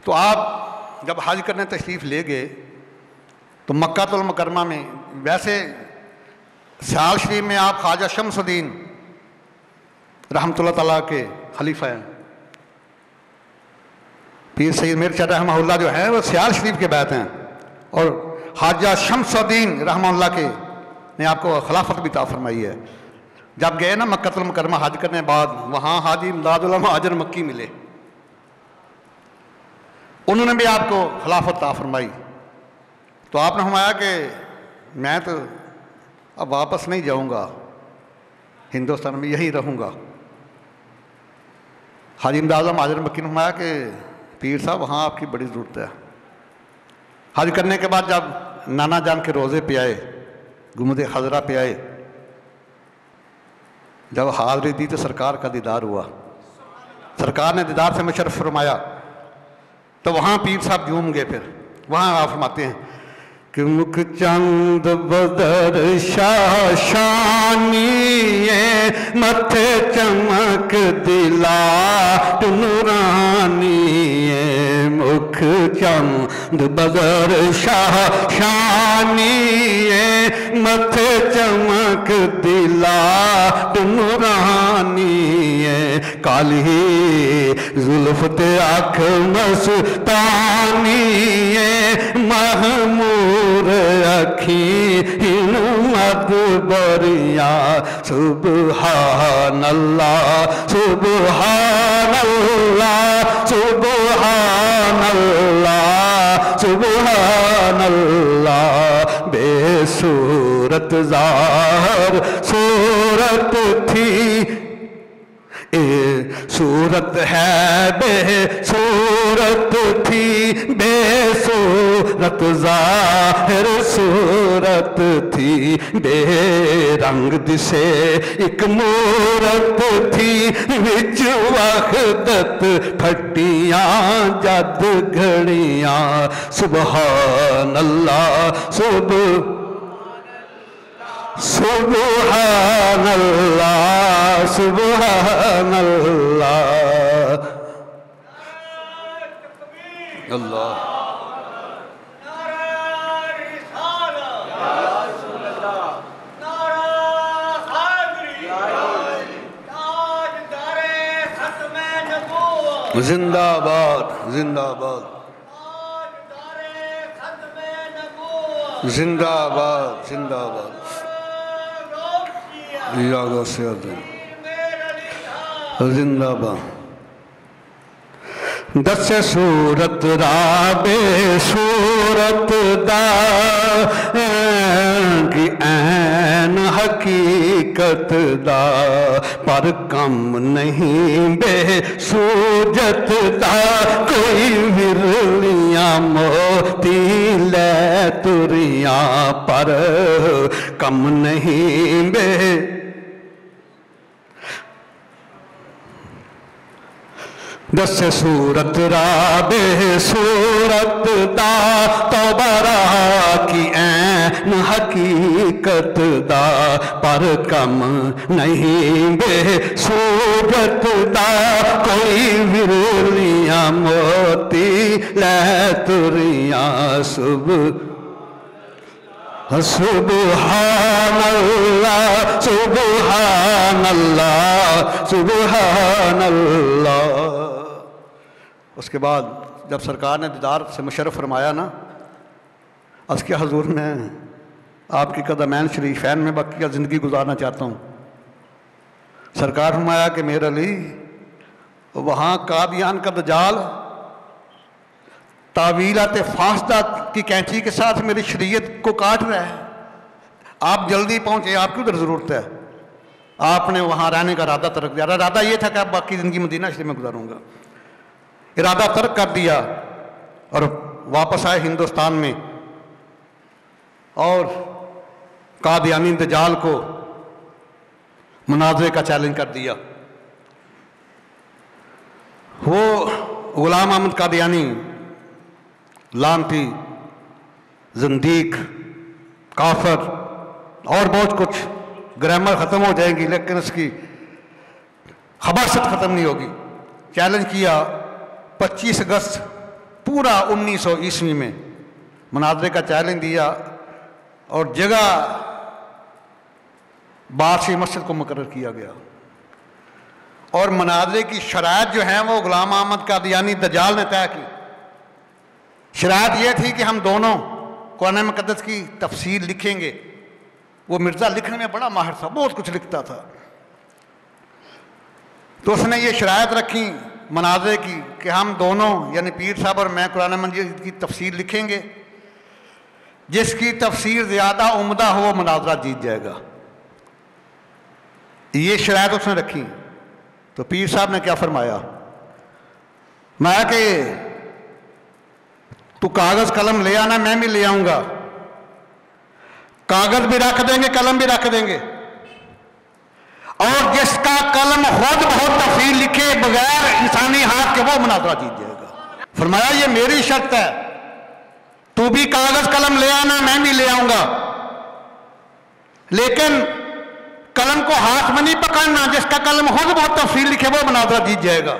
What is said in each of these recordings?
तो आप जब हज करने तशरीफ़ ले गए तो मक्कातुल मुकर्रमा में, वैसे सियाल शरीफ में आप ख्वाजा शम्सुद्दीन रहमतुल्लाह तआला के खलीफा हैं। पीर सैयद मीर चौधरी रहमतुल्लाह जो है वो सियाल शरीफ के बैत हैं, और ख्वाजा शम्सुद्दीन रहमतुल्लाह के ने आपको खिलाफत भी ता फरमाई है। जब गए ना मक्कातुल मुकर्रमा हज करने बाद, वहाँ हाजी इमदादुल महाजिर मक्की मिले, उन्होंने भी आपको खिलाफत ता फरमाई। तो आपने फरमाया कि मैं तो अब वापस नहीं जाऊंगा, हिंदुस्तान में यहीं रहूंगा। हाजी इमदादुल महाजिर मक्की ने फरमाया कि पीर साहब वहाँ आपकी बड़ी ज़रूरत है। हज करने के बाद जब नाना जान के रोज़े पे आए, गुम्बद खजरा पे आए, जब हाज़री दी तो सरकार का दीदार हुआ, सरकार ने दीदार से मुशर्रफ फरमाया, तो वहाँ पीर साहब झूम गए। फिर वहाँ आप फरमाते हैं कि मुख चंद बदर शाशानी मथे चमक दिला नूरानी, मुख चंद बदर शाशानी मथे चमक दिला नूरानी, काली जुल्फ ते आँख मस्तानी महमूर अखीन मदबरिया, सुबहानल्लाह सुबहानल्लाह सुबहानल्लाह सुबहानल्लाह, बेसूरत ज़ाहिर सूरत थी, सूरत है बेसूरत थी, बेसूरत ज़ाहिर सूरत थी, बेरंग दिसे एक मूरत थी, विच वहदत फटियां जद घड़ियां, सुबहानल्लाह सुबहानल्लाह सुबहानल्लाह। अल्लाह जिंदाबाद जिंदाबाद जिंदाबाद जिंदाबाद। जिंदाबाद। दस सूरत राबे सूरत दा की ऐन हकीकत दा, पर कम नहीं बे सूजत दा, कोई विरलियां मोती ले तुरियां, पर कम नहीं बे दस सूरत राबे सूरत दा, तौबरा की ऐन हकीकत दा, पर कम नहीं बे सूरत दा, कोई विरलियां मोती ले तुरियां, सुबहानल्लाह सुबहानल्लाह सुबहानल्लाह। उसके बाद जब सरकार ने दीदार से मुशर्रफ फरमाया ना, अर्ज़ किया हुज़ूर मैं आपकी कदमैन शरीफैन में बकिया ज़िंदगी गुजारना चाहता हूँ। सरकार फरमाया कि मेरे अली वहाँ कादियान का दजाल तावीलात फासदा की कैंची के साथ मेरी शरीयत को काट रहा है, आप जल्दी पहुँचे, आपकी उधर ज़रूरत है। आपने वहाँ रहने का इरादा तर्क दिया। इरादा ये था कि आप बाकी ज़िंदगी मदीना शरीफ में गुजारूंगा। इरादा तर्क कर दिया और वापस आए हिंदुस्तान में, और कादियानी दजाल को मुनाज़रे का चैलेंज कर दिया। वो गुलाम अहमद कादियानी लानती, ज़ंदीक, काफर और बहुत कुछ, ग्रामर ख़त्म हो जाएगी लेकिन उसकी खबासत ख़त्म नहीं होगी। चैलेंज किया 25 अगस्त पूरा 1900 ईस्वी में मुनाजरे का चैलेंज दिया और जगह बादशाही मस्जिद को मुकर्रर किया गया। और मुनाजरे की शराइत जो है वो गुलाम अहमद कादियानी दज्जाल ने तय की। शराइत यह थी कि हम दोनों कुरान मुक़द्दस की तफसीर लिखेंगे। वो मिर्ज़ा लिखने में बड़ा माहिर था, बहुत कुछ लिखता था। तो उसने ये शराइत रखी मुनाजरे की कि हम दोनों यानी पीर साहब और मैं कुरान मजीद की तफसीर लिखेंगे, जिसकी तफसीर ज़्यादा उम्दा हो वो मुनाजरा जीत जाएगा। ये शराइत उसने रखी। तो पीर साहब ने क्या फरमाया, मैं कि तू कागज़ कलम ले आना, मैं भी ले आऊँगा। कागज़ भी रख देंगे, कलम भी रख देंगे, और जिसका कलम खुद बहुत तफसीर लिखे बगैर इंसानी हाथ के वो मुनाजरा जीत जाएगा। फरमाया ये मेरी शर्त है, तू भी कागज़ कलम ले आना, मैं भी ले आऊँगा, लेकिन कलम को हाथ में नहीं पकड़ना, जिसका कलम खुद बहुत तफसीर लिखे वो मुनाजरा जीत जाएगा।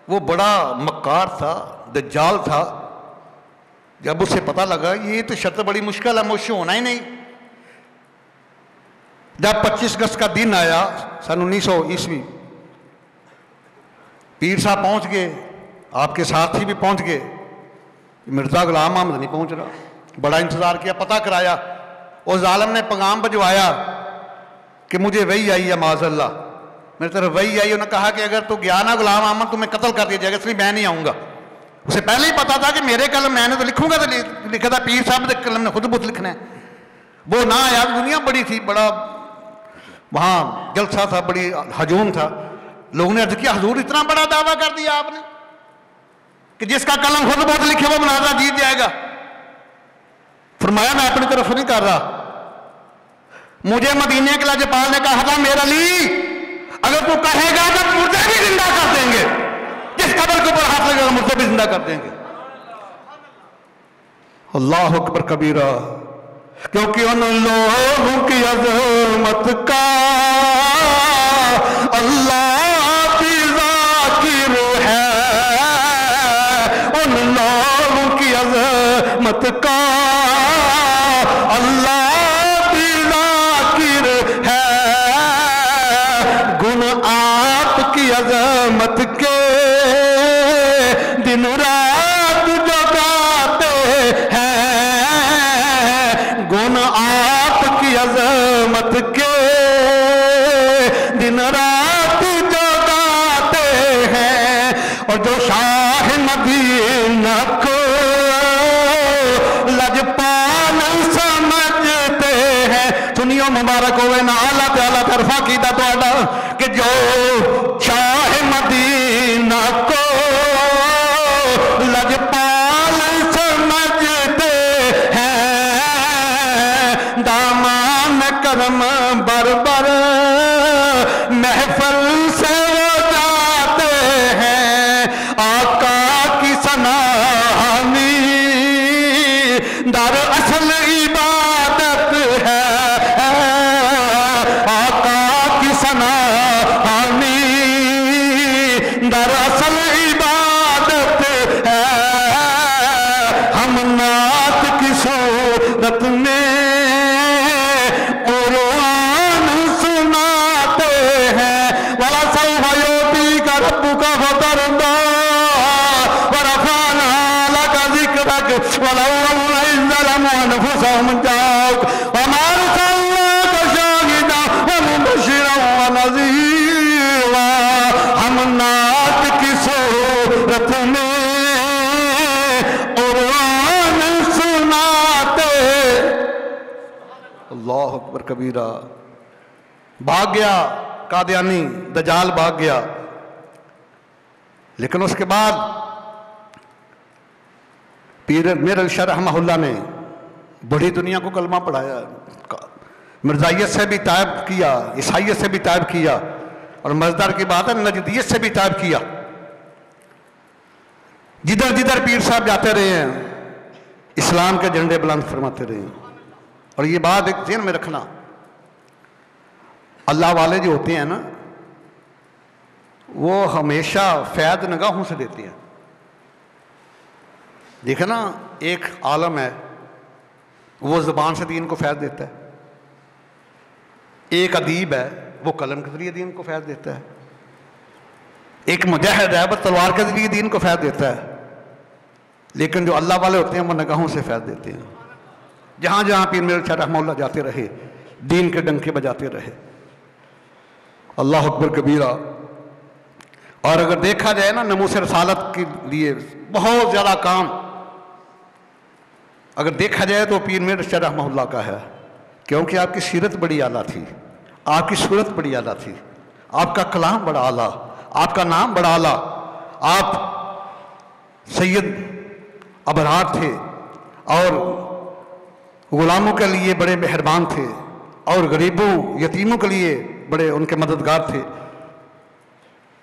वो बड़ा मक्कार था, दज्जाल था। जब उसे पता लगा ये तो शर्त बड़ी मुश्किल है, मुझसे होना ही नहीं। जब 25 अगस्त का दिन आया सन 1900 ईस्वी, पीर साहब पहुंच गए, आपके साथी भी पहुंच गए, मिर्ज़ा गुलाम अहमद नहीं पहुंच रहा। बड़ा इंतज़ार किया, पता कराया, उस जालिम ने पैगाम भिजवाया कि मुझे वही आई है, माज़अल्लाह मेरी तरफ वही आई। उन्होंने कहा कि अगर तू गया ना गुलाम अहमद, तुम्हें कत्ल कर दिया जाएगा, इसलिए मैं नहीं आऊँगा। उसे पहले ही पता था कि मेरे कलम मैंने तो लिखूंगा, तो लिखा था पीर साहब के कलम ने खुद बहुत लिखना है। वो ना आया, दुनिया बड़ी थी, बड़ा वहाँ जलसा था, बड़ी हजूम था। लोगों ने अर्ज किया, हजूर इतना बड़ा दावा कर दिया आपने कि जिसका कलम खुद बहुत लिखे वो मुनाजरा जीत जाएगा। फरमाया मैं अपनी तरफ नहीं कर रहा, मुझे मदीने के लाजपाल ने कहा था मेरा अली अगर तू कहेगा तो मुझे भी जिंदा कर देंगे, जिस कब्र के ऊपर हाथ लगेगा मुझे भी जिंदा कर देंगे। अल्लाह अकबर कबीरा। क्योंकि उन लोगों की अज़मत का अल्लाह की ज़ाकिर है, उन लोगों की अज़मत का अल्लाह की ज़ाकिर है। गुण आपकी अज़मत के दिन रात जो गाते हैं, गुण आपकी अज़मत के दिन रात जो गाते हैं। और जो शाह मदीना को लजपाल समझते हैं, सुनियो मुबारक होवे ना आला ते आला तरफा कीदा तुहाडा कि जो शाह मदीना को लजपाल समझते हैं, दामान करम बरबर महफल से वो जाते हैं। आका की सनाहनी दर असल इबादत है, आका की सनाहनी दर असल इबादत है। हम नात की सूरत में कुरान सुनाते हैं। वाला सौभायोती का रब्बु का फतरदा वरफाना लका ज़िक्रक वलौ इज़्ज़लमु अनफुसहुम जाऊक वमा अरसलनाका शाहिदन व मुबश्शिरन व नज़ीरा। हम नात की सूरत में कुरान सुनाते। अल्लाह अकबर कबीरा। भाग गया कादियानी, दजाल भाग गया। लेकिन उसके बाद पीर मीर अली शाह रहमहुल्लाह ने बड़ी दुनिया को कलमा पढ़ाया, मिर्जाइयत से भी तायब किया, ईसाइयत से भी तायब किया, और मज़ेदार की बात है नजदियत से भी तायब किया। जिधर जिधर पीर साहब जाते रहे हैं इस्लाम के झंडे बुलंद फरमाते रहे हैं। और ये बात एक ज़हन में रखना, अल्लाह वाले जो होते हैं ना वो हमेशा फैद निगाहों से देते हैं। देखे ना, एक आलम है वो ज़ुबान से दीन को फैज़ देता है, एक अदीब है वो कलम के ज़रिए दीन को फैज़ देता है, एक मुजाहिद है वो तलवार के ज़रिए दीन को फैज़ देता है। लेकिन जो अल्लाह वाले होते हैं वो निगाहों से फैज़ देते हैं। जहाँ जहाँ पीर मेरे शाह रहमतुल्लाह जाते रहे, दीन के डंके बजाते रहे। अल्लाह अकबर कबीरा। और अगर देखा जाए ना, नमूस रसालत के लिए बहुत ज़्यादा काम अगर देखा जाए तो पीर मेरे शाह रहमतुल्लाह का है, क्योंकि आपकी सीरत बड़ी आला थी, आपकी सूरत बड़ी आला थी, आपका कलाम बड़ा आला, आपका नाम बड़ा आला। आप सैयद अबरार थे और गुलामों के लिए बड़े मेहरबान थे और गरीबों यतीमों के लिए बड़े उनके मददगार थे।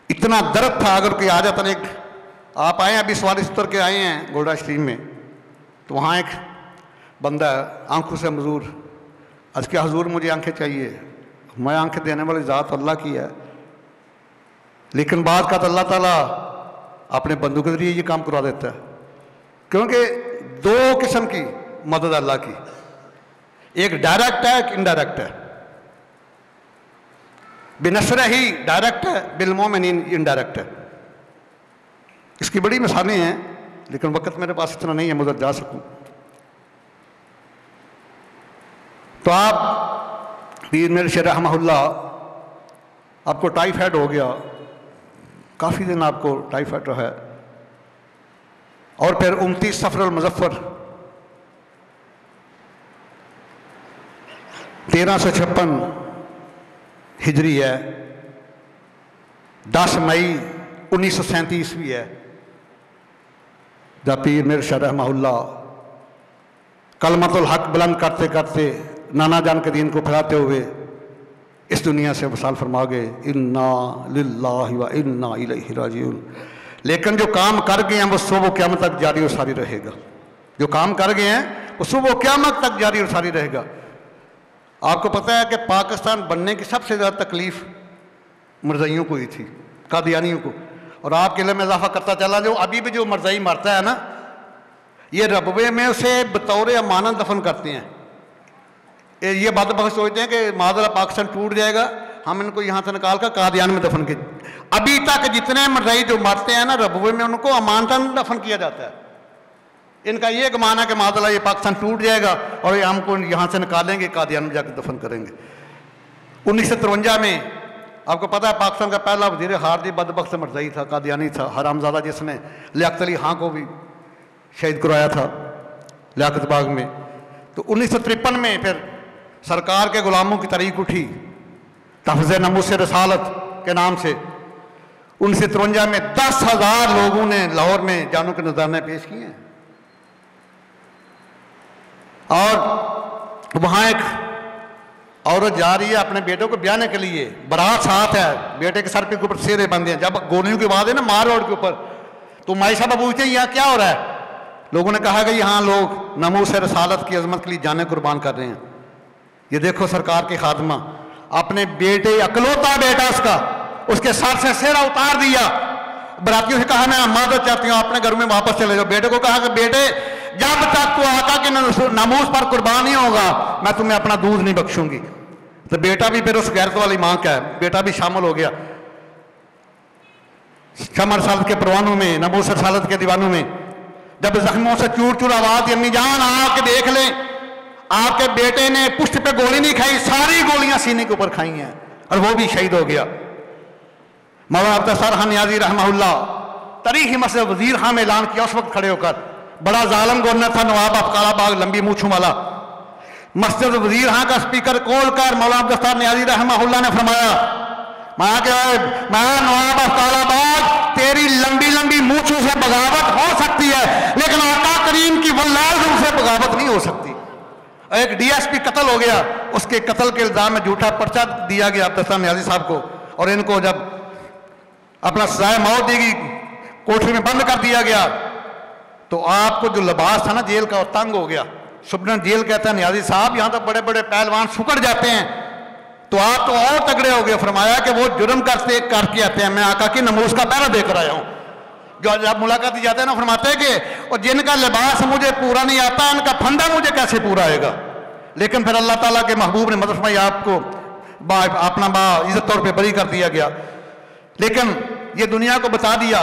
इतना दर्द था, अगर कोई आ जाता एक, आप आए अभी सवारी उतर के आए हैं गोल्डा शरीफ में, तो वहाँ एक बंदा आंखों से मजूर, आज के हजूर मुझे आंखें चाहिए, मैं आंखें देने वाली ज़ात अल्लाह की है, लेकिन बाद का तो अल्लाह ताला अपने बंदों के जरिए ये काम करवा देता है। क्योंकि दो किस्म की मदद अल्लाह की, एक डायरेक्ट है, एक इनडायरेक्ट है। बिनसर ही डायरेक्ट है, बिलमोमिनीन इनडायरेक्ट है। इसकी बड़ी मिसालें हैं, लेकिन वक्त मेरे पास इतना नहीं है मुझे जा सकूं। तो आप पीर मेरे शाह रहमतुल्लाह, आपको टाइफाइड हो गया, काफ़ी दिन आपको टाइफाइड है, और फिर 29 सफर मुजफ्फर 1356 हिजरी है, 10 मई 1937 ईस्वी है, जब पीर मेरे शाह रहमतुल्लाह कलमतुल हक बुलंद करते करते नाना जान के दीन को फैलाते हुए इस दुनिया से वसाल फरमा गए। इन्ना लिल्लाहि व इन्ना इलैहि राजिऊन। लेकिन जो काम कर गए हैं वो सुबह क़यामत तक जारी और सारी रहेगा। जो काम कर गए हैं वो सुबह क़यामत तक जारी और सारी रहेगा। आपको पता है कि पाकिस्तान बनने की सबसे ज़्यादा तकलीफ़ मरज़इयों को ही थी, कादियानियों को। और आपके लिए मैं इजाफा करता चला, जो अभी भी जो मरज़ई मरता है ना, ये रबवे में उसे बतौर अमानत दफन करते हैं। ये बदबख्त सोचते हैं कि मादरा पाकिस्तान टूट जाएगा, हम इनको यहाँ से निकाल कर कादियान में दफन किए। अभी तक जितने मरज़ई जो मरते हैं ना रबवे में, उनको अमानतन दफन किया जाता है। इनका ये गुमान है कि मादला ये पाकिस्तान टूट जाएगा और ये हमको यहाँ से निकालेंगे, कादियान में जाकर दफन करेंगे। 1953 में आपको पता है पाकिस्तान का पहला वज़ीर खारजी बदबख्त मरज़ई था, कादियानी था, हरामज़ादा, जिसने लियाकत अली खां को भी शहीद करवाया था लियाकत बाग में। तो 1953 में फिर सरकार के गुलामों की तहरीक उठी तहफ़्ज़े नमूस रसालत के नाम से। 1953 में 10,000 लोगों ने लाहौर में जानों के नजराने पेश किए हैं। और वहाँ एक औरत जा रही है अपने बेटे को ब्याने के लिए, बारात साथ है, बेटे के सर पे ऊपर सेरे बंधे हैं। जब गोलियों की आवाज़ है ना मार रोड के ऊपर, तो माई साहब पूछते हैं यहाँ क्या हो रहा है। लोगों ने कहा कि यहाँ लोग नमूस रसालत की अजमत के लिए जाने कुर्बान कर रहे हैं। ये देखो सरकार की खादमा, अपने बेटे, अकलौता बेटा उसका, उसके सर से सेरा उतार दिया। बरातियों से कहा मैं मादत चाहती हूँ, अपने घर में वापस चले जाओ। बेटे को कहा कि बेटे जब तक तू आका के नमूस पर कुर्बान नहीं होगा मैं तुम्हें अपना दूध नहीं बख्शूंगी। तो बेटा भी फिर उस गैरत वाली मां का है, बेटा भी शामिल हो गया शमर सालत के परवानों में, नमूस रसालत के दीवानों में। जब जख्मों से चूर चूर आवाज, अम्मी जान आके देख लें, आपके बेटे ने पुष्ट पे गोली नहीं खाई, सारी गोलियां सीने के ऊपर खाई हैं और वो भी शहीद हो गया। मौलाना अब्दुल सत्तार खान नियाज़ी रहमतुल्लाह तारीखी मसले वजीर खां में ऐलान किया उस वक्त खड़े होकर। बड़ा जालिम गवर्नर था नवाब अब्दुल बाग, लंबी मूछों वाला। मस्जिद वजीर खां का स्पीकर खोल कर मौलाना अब्दुल सत्तार नियाज़ी रहमतुल्लाह ने फरमाया, नवाब अब्दुल बाग तेरी लंबी लंबी मूछों से बगावत हो सकती है, लेकिन आका करीम की वल्लाह से बगावत नहीं हो सकती। एक डीएसपी कत्ल हो गया, उसके कत्ल के इल्जाम में झूठा पर्चा दिया गया अब्दुल सत्तार नियाज़ी साहब को, और इनको जब अपना सजाए मौत देगी कोठरी में बंद कर दिया गया। तो आपको जो लिबास था ना जेल का, वो तंग हो गया। सुप्रीडेंट जेल कहता है नियाज़ी साहब यहाँ तो बड़े बड़े पहलवान सुकड़ जाते हैं, तो आप तो और तगड़े हो गए। फरमाया कि वो जुर्म करके आते हैं, मैं आका की नमूस का पहरा देकर आया हूँ। जो जब मुलाकात दी जाते हैं ना, फरमाते हैं कि और जिनका लिबास मुझे पूरा नहीं आता, इनका फंदा मुझे कैसे पूरा आएगा। लेकिन फिर अल्लाह ताला के महबूब ने मदद फरमाई, आपको अपना इज्जत तौर पे बरी कर दिया गया। लेकिन ये दुनिया को बता दिया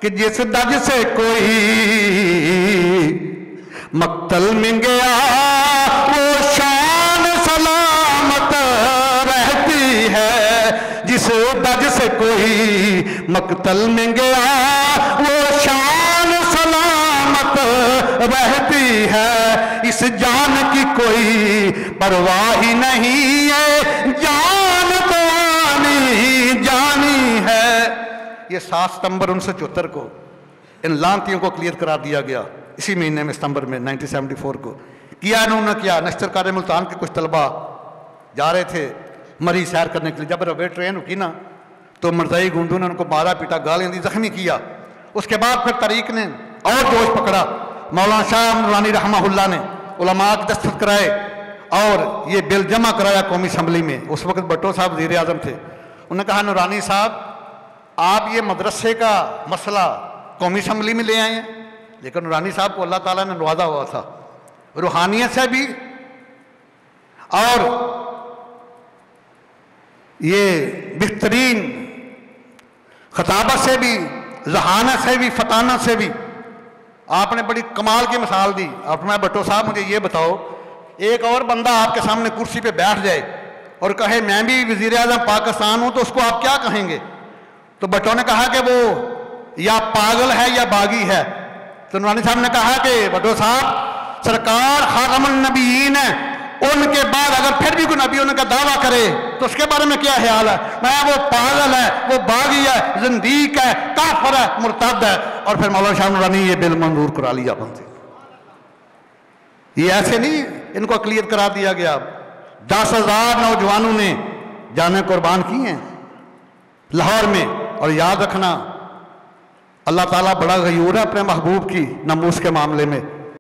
कि जिस दज से कोई मक्तल में गया वो शान सलामत रहती है। जिस दज से कोई मक्तल में गया वो शान सलामत रहती है। इस जान की कोई परवाह ही नहीं है, जान तो आनी जानी है। ये 7 सितंबर 1974 को इन लानतियों को क्लियर करार दिया गया। इसी महीने में सितंबर में 1974 को किया इन्होंने। क्या नश्तर मुल्तान के कुछ तलबा जा रहे थे मरी सैर करने के लिए, जब रवे ट्रेन रुकी ना तो मरज़ई गुंडू ने उनको मारा पीटा, गालियां दी, जख्मी किया। उसके बाद फिर तरीक ने और जोश पकड़ा। मौलाना शाह नूरानी रहमहुल्लाह ने उलमा के दस्तखत कराए और ये बिल जमा कराया कौमी असम्बली में। उस वक्त भट्टो साहब वज़ीर आज़म थे। उन्होंने कहा, नूरानी साहब आप ये मदरसे का मसला कौमी असम्बली में ले आए हैं। लेकिन नूरानी साहब को अल्लाह ताला ने नवाजा हुआ था रूहानियत से भी और ये बेहतरीन खताबत से भी, जहानत से भी, फतानत से भी। आपने बड़ी कमाल की मिसाल दी। अपना भट्टो साहब मुझे ये बताओ, एक और बंदा आपके सामने कुर्सी पे बैठ जाए और कहे मैं भी वज़ीर आज़म पाकिस्तान हूं, तो उसको आप क्या कहेंगे? तो भट्टो ने कहा कि वो या पागल है या बागी है। तो नूरानी साहब ने कहा कि भट्टो साहब सरकार खातमुन नबीयीन है, उनके बाद अगर फिर भी कोई नबी होने का दावा करे तो उसके बारे में क्या ख्याल है? मैं वो पागल है, वो बागी है, जिंदीक है, काफिर है, मुर्तद है। और फिर मौलाना शाह नूरानी ये बिल मंजूर करा लिया बनते। ये ऐसे नहीं इनको क्लियर करा दिया गया। 10,000 नौजवानों ने जाने कुर्बान की हैं लाहौर में। और याद रखना अल्लाह ताला बड़ा गयूर है अपने महबूब की नमूस के मामले में।